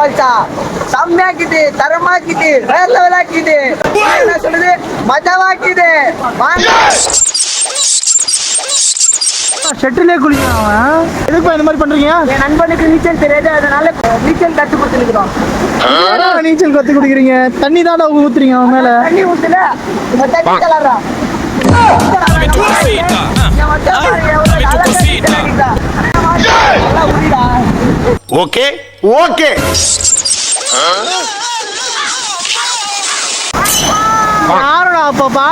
ஃபால்ஸா செம்மையாக்குது, தரமாக்குது, வேற லெவல் ஆக்குது. என்ன சொல்லுது, மஜாவாக்குது. ஷெட்டிலே குளிக்கிறான் அவன். எதுக்குப்பா இந்த மாதிரி பண்றீங்க? என் நண்பனுக்கு நீச்சல் தெரியாது, அதனால நீச்சல் கத்து கொடுத்துருக்கிறோம். நீச்சல் கத்து குடிக்கிறீங்க, தண்ணி தானே ஊத்துறீங்க அவன் மேல. தண்ணி ஊத்துல தண்ணி கலர்றா. Okay okay. யாருடா பாப்பா?